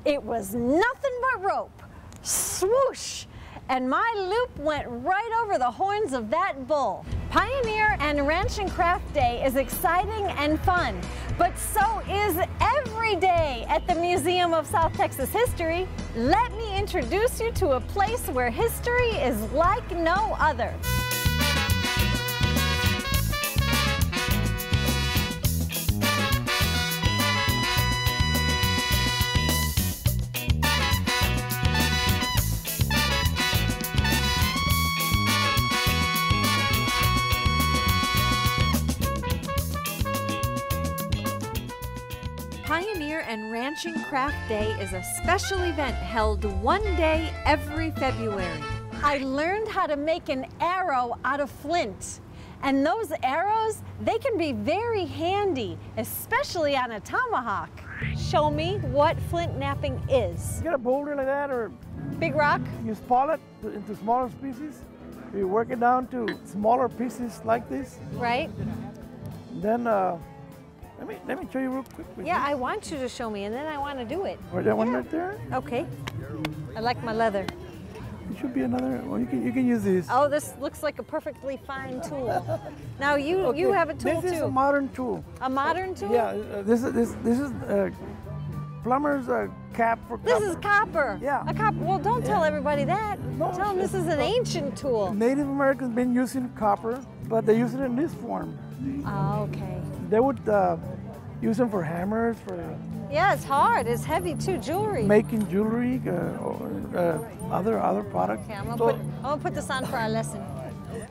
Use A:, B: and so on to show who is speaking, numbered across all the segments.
A: It was nothing but rope. Swoosh! And my loop went right over the horns of that bull. Pioneer and Ranch and Craft Day is exciting and fun, but so is every day at the Museum of South Texas History. Let me introduce you to a place where history is like no other. Pioneer and Ranch and Craft Day is a special event held one day every February. I learned how to make an arrow out of flint. And those arrows, they can be very handy, especially on a tomahawk. Show me what flint knapping is.
B: You get a boulder like that or
A: big rock?
B: You spall it into smaller pieces. You work it down to smaller pieces like this.
A: Right.
B: Then let me show you real quick.
A: Yeah, I want you to show me, and then I want to do it.
B: Or that one right there?
A: Okay. I like my leather.
B: It should be another. Well, you can use these.
A: Oh, this looks like a perfectly fine tool. Now you have a tool too.
B: This is a modern tool.
A: A modern tool?
B: Yeah. This is plumber's cap for copper.
A: This is copper.
B: Yeah.
A: A copper. Well, don't tell everybody that.
B: No,
A: tell them this is an ancient tool.
B: Native Americans been using copper, but they use it in this form.
A: Oh, okay.
B: They would use them for hammers, for
A: yeah, it's hard. It's heavy too. Jewelry.
B: Making jewelry, other products.
A: Okay, I'm gonna put this on for our lesson.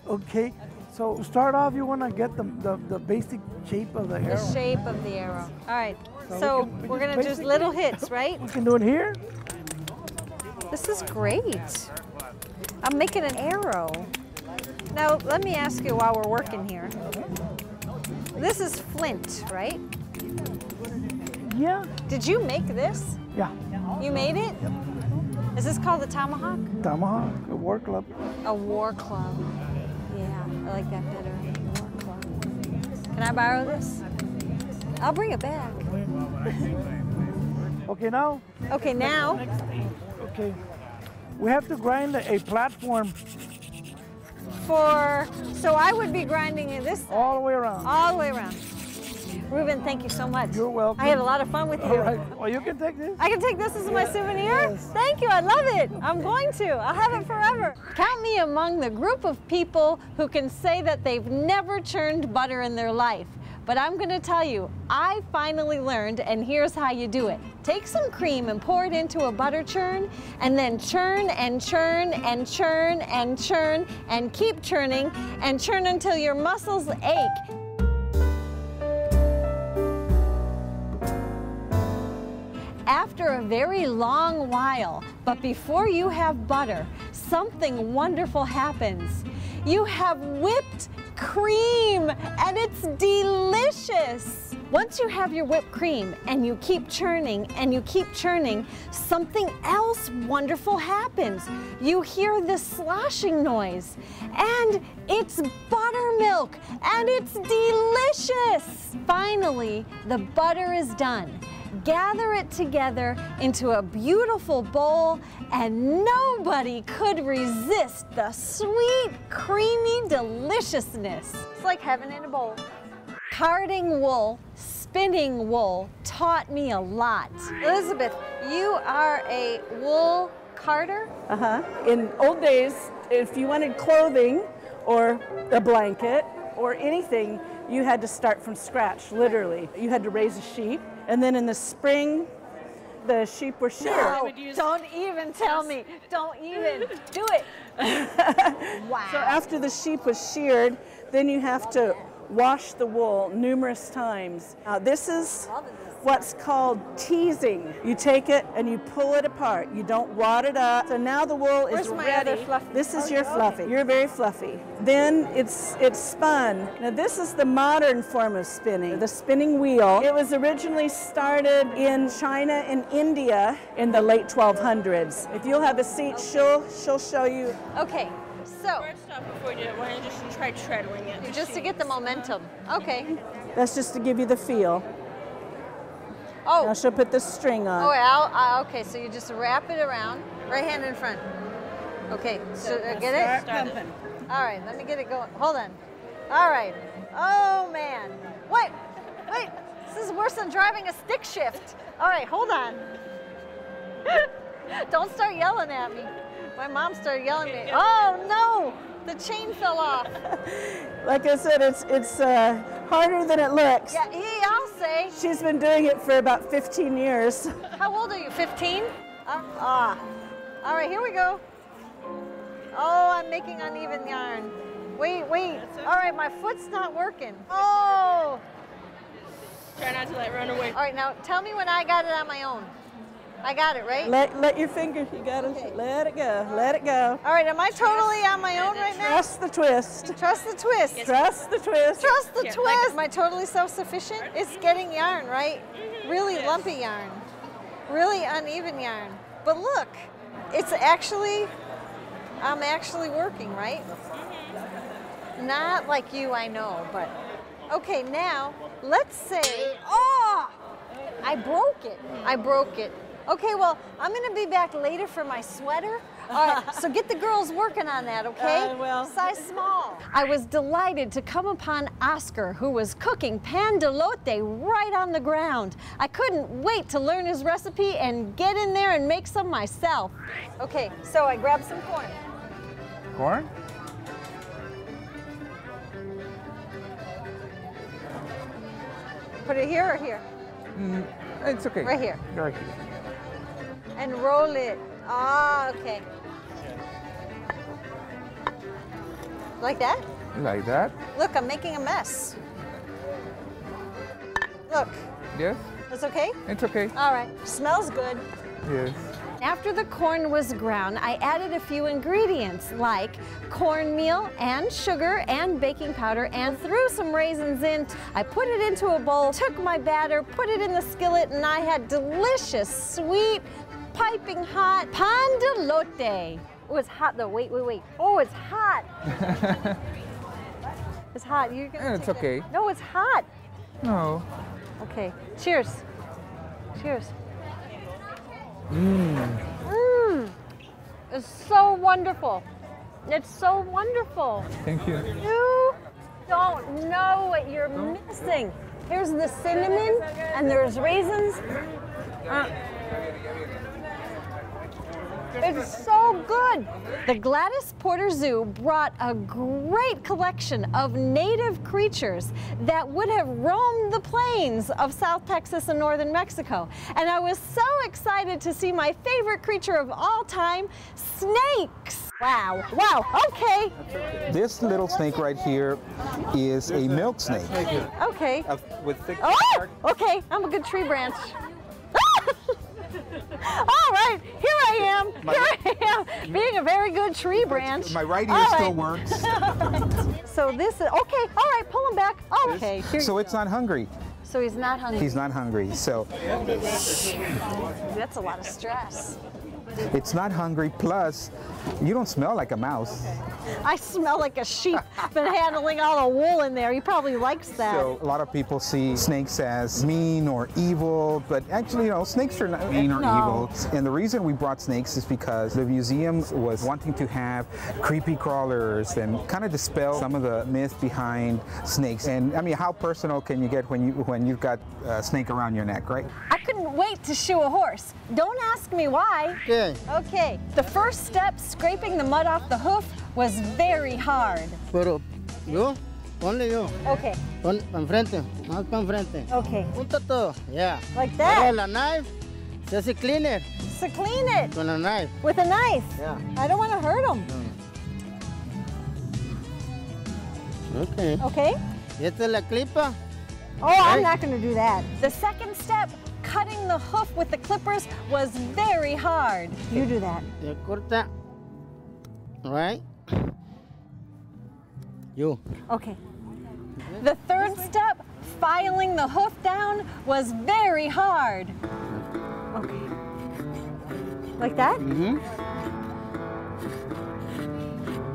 B: Okay. So to start off, you want to get the basic shape of the arrow.
A: The shape of the arrow. All right. So we're gonna do little hits, right?
B: We can do it here.
A: This is great. I'm making an arrow. Now let me ask you while we're working here. This is flint, right?
B: Yeah.
A: Did you make this?
B: Yeah.
A: You made it?
B: Yep.
A: Is this called a tomahawk?
B: Tomahawk, a war club.
A: A war club. Yeah, I like that better. War club. Can I borrow this? I'll bring it back.
B: Okay, now?
A: Okay, now?
B: Okay. We have to grind a platform.
A: So I would be grinding it this side.
B: All the way around.
A: All the way around. Ruben, thank you so much.
B: You're welcome.
A: I had a lot of fun with you.
B: All right. Well, you can take this.
A: I can take this as my souvenir?
B: Yes.
A: Thank you. I love it. I'm going to. I'll have it forever. Count me among the group of people who can say that they've never churned butter in their life. But I'm going to tell you, I finally learned, and here's how you do it. Take some cream and pour it into a butter churn, and then churn and churn and churn and churn and keep churning and churn until your muscles ache. After a very long while, but before you have butter, something wonderful happens. You have whipped cream, and it's delicious. Once you have your whipped cream and you keep churning and you keep churning, something else wonderful happens. You hear this sloshing noise, and it's buttermilk, and it's delicious. Finally, the butter is done. Gather it together into a beautiful bowl, and nobody could resist the sweet, creamy deliciousness. It's like heaven in a bowl. Carding wool, spinning wool taught me a lot. Elizabeth, you are a wool carder?
C: In old days, if you wanted clothing or a blanket or anything, you had to start from scratch, literally. You had to raise a sheep, and then in the spring, the sheep were sheared.
A: No, don't even tell me. Don't even do it. Wow.
C: So after the sheep was sheared, then you have to wash the wool numerous times. This is what's called teasing. You take it and you pull it apart. You don't wad it up. So now the wool is
A: Where's my
C: ready.
A: other fluffy?
C: This is your fluffy. You're very fluffy. Then it's spun. Now this is the modern form of spinning, the spinning wheel. It was originally started in China and India in the late 1200s. If you'll have a seat, she'll show you.
A: Okay, so
D: First off, before you do it, why don't you just try treadling it?
A: just to get the momentum. Okay.
C: That's just to give you the feel.
A: Oh.
C: Now she'll put the string on.
A: Oh, okay, so you just wrap it around. Right hand in front. Okay, so get it?
C: Pumping.
A: All right, let me get it going. Hold on. All right. Oh, man. Wait. This is worse than driving a stick shift. All right, hold on. Don't start yelling at me. My mom started yelling at me. Oh, no. The chain fell off.
C: Like I said, it's harder than it looks.
A: Yeah, I'll say.
C: She's been doing it for about 15 years.
A: How old are you, 15? All right, here we go. Oh, I'm making uneven yarn. Wait. All right, my foot's not working. Oh.
D: Try not to let it run away.
A: All right, now tell me when I got it on my own. I got it, right?
C: Let your finger, you gotta let it go, let it go.
A: All right, am I totally on my own right now?
C: Trust the twist.
A: Trust the twist.
D: Yes.
C: Trust the twist.
A: Trust the
D: Yeah.
A: twist. Am I totally self-sufficient? It's getting yarn, right? Really lumpy yarn. Really uneven yarn. But look, I'm actually working, right? Not like you, I know, but. Okay, now, let's say, I broke it. Okay, well, I'm gonna be back later for my sweater. All right, so get the girls working on that, okay?
C: Well.
A: Size small. I was delighted to come upon Oscar, who was cooking pan de lote right on the ground. I couldn't wait to learn his recipe and get in there and make some myself. Okay, so I grabbed some corn.
E: Corn?
A: Put it here or here?
E: It's okay.
A: Right here.
E: Right here.
A: And roll it. Okay. Like that?
E: Like that?
A: Look, I'm making a mess. Look,
E: Yes?
A: that's okay?
E: It's okay.
A: All right, smells good.
E: Yes.
A: After the corn was ground, I added a few ingredients like cornmeal and sugar and baking powder and threw some raisins in. I put it into a bowl, took my batter, put it in the skillet, and I had delicious, sweet, piping hot pan de lote. Oh, it's hot though. Wait. Oh, it's hot. It's hot. You're gonna
E: It's
A: take
E: okay.
A: that. No, it's hot.
E: No.
A: Okay. Cheers. Cheers. It's so wonderful. It's so wonderful.
E: Thank you.
A: You don't know what you're missing. Here's the cinnamon, and there's raisins. It's so good. The Gladys Porter Zoo brought a great collection of native creatures that would have roamed the plains of South Texas and northern Mexico. And I was so excited to see my favorite creature of all time, snakes. Wow, okay.
F: This little snake right here is a milk snake.
A: Okay.
F: With thick
A: Oh, okay, I'm a good tree branch. All right, here I am, being a very good tree branch.
F: My right ear
A: All
F: still
A: right.
F: works.
A: So this is, okay, all right, pull him back. Okay, here
F: So
A: you
F: it's
A: go.
F: not hungry.
A: So he's not hungry.
F: He's not hungry. So
A: That's a lot of stress.
F: it's not hungry. Plus, you don't smell like a mouse.
A: I smell like a sheep. Been handling all the wool in there. He probably likes that.
F: So a lot of people see snakes as mean or evil, but actually, snakes are not mean or evil. And the reason we brought snakes is because the museum was wanting to have creepy crawlers and kind of dispel some of the myth behind snakes. And I mean, how personal can you get when you've got a snake around your neck, right?
A: I couldn't wait to shoe a horse. Don't ask me why.
G: Okay.
A: Okay. The first step, scraping the mud off the hoof, was very hard.
G: Pero yo, ponle yo.
A: Okay.
G: Pon pa enfrente, más pa enfrente.
A: Okay.
G: Junta todo, yeah.
A: Like
G: Ahora
A: that.
G: la knife, se hace cleaner
A: So clean it
G: con la knife.
A: with a knife.
G: Yeah.
A: I don't want to hurt him.
G: Okay.
A: Okay?
G: Y esta es la clipa.
A: Oh, I'm
G: Right.
A: not going to do that. The second step, cutting the hoof with the clippers, was very hard. You do that.
G: Ya corta. Right? You.
A: Okay. The third step, filing the hoof down, was very hard. Okay. Like that?
G: Mm-hmm.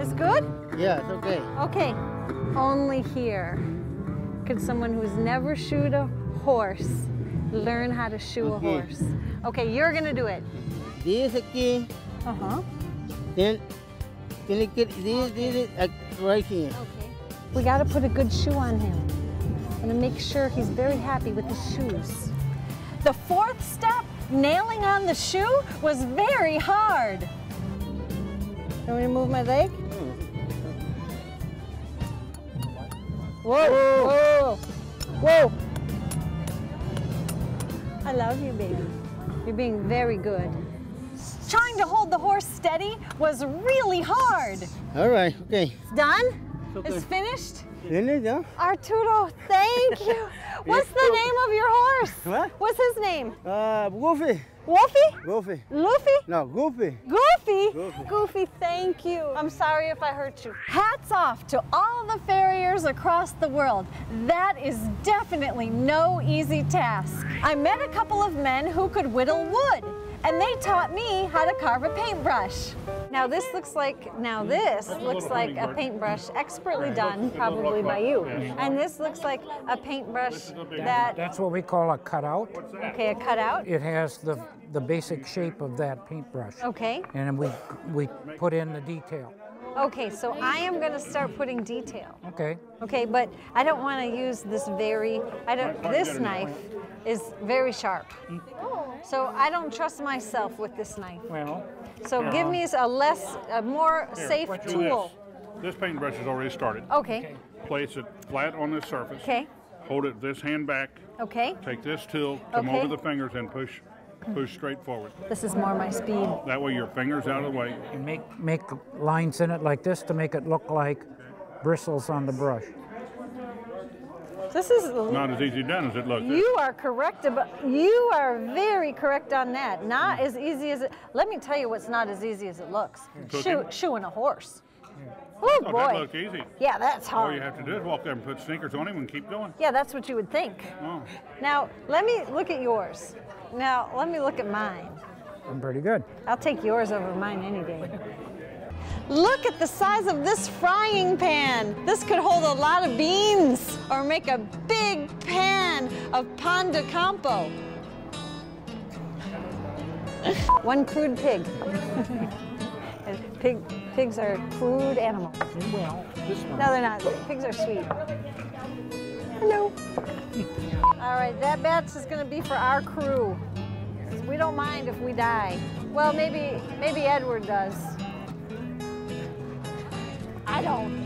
A: It's good?
G: Yeah, it's okay.
A: Okay. Only here could someone who's never shoed a horse learn how to shoe a horse. Okay, you're gonna do it.
G: This aquí,
A: Uh-huh.
G: then you get this right here.
A: Okay. We gotta put a good shoe on him. I'm gonna make sure he's very happy with his shoes. The fourth step, nailing on the shoe, was very hard. You want me to move my leg? Whoa, whoa, whoa. I love you, baby. You're being very good. Trying to hold the horse steady was really hard.
G: All right, okay.
A: It's done?
G: Okay.
A: It's finished?
G: Finish, yeah?
A: Arturo, thank you. What's the name of your horse?
G: What?
A: What's his name?
G: Goofy.
A: Wolfie?
G: Goofy.
A: Luffy?
G: No, Goofy.
A: Goofy?
G: Goofy.
A: Goofy, thank you. I'm sorry if I hurt you. Hats off to all the farriers across the world. That is definitely no easy task. I met a couple of men who could whittle wood, and they taught me how to carve a paintbrush. Now this looks like a paintbrush expertly done, probably by you. And this looks like a paintbrush
H: That's what we call a cutout.
A: okay, a cutout.
H: It has the basic shape of that paintbrush.
A: Okay.
H: And then we put in the detail.
A: Okay, so I am gonna start putting detail.
H: Okay.
A: Okay, but I don't want to use this this knife is very sharp. So I don't trust myself with this knife.
H: Well,
A: So give me a more safe
I: Do
A: tool.
I: This paintbrush is already started.
A: Okay,
I: Place it flat on this surface.
A: okay,
I: Hold it this hand back.
A: okay.
I: Take this tool, come
A: Okay.
I: over the fingers and push straight forward.
A: This is more my speed.
I: That way your fingers out of the way.
H: and make lines in it like this to make it look like bristles on the brush.
A: This is,
I: Not as easy done as it looks.
A: you are correct about, you are very correct on that. Not as easy as it, let me tell you what's not as easy as it looks. Shoeing a horse. Oh
I: That
A: boy.
I: looks easy.
A: Yeah, that's
I: All you
A: hard.
I: have to do is walk there and put sneakers on him and keep going.
A: Yeah, that's what you would think.
I: Oh.
A: Now, let me look at yours. Now, let me look at mine.
H: I'm pretty good.
A: I'll take yours over mine any day. Look at the size of this frying pan. This could hold a lot of beans or make a big pan of pan de campo. One crude pig. Pigs are crude animals.
H: Well, this one.
A: No, they're not. Pigs are sweet. Hello. All right, that batch is going to be for our crew. We don't mind if we die. Well, maybe Edward does. I don't.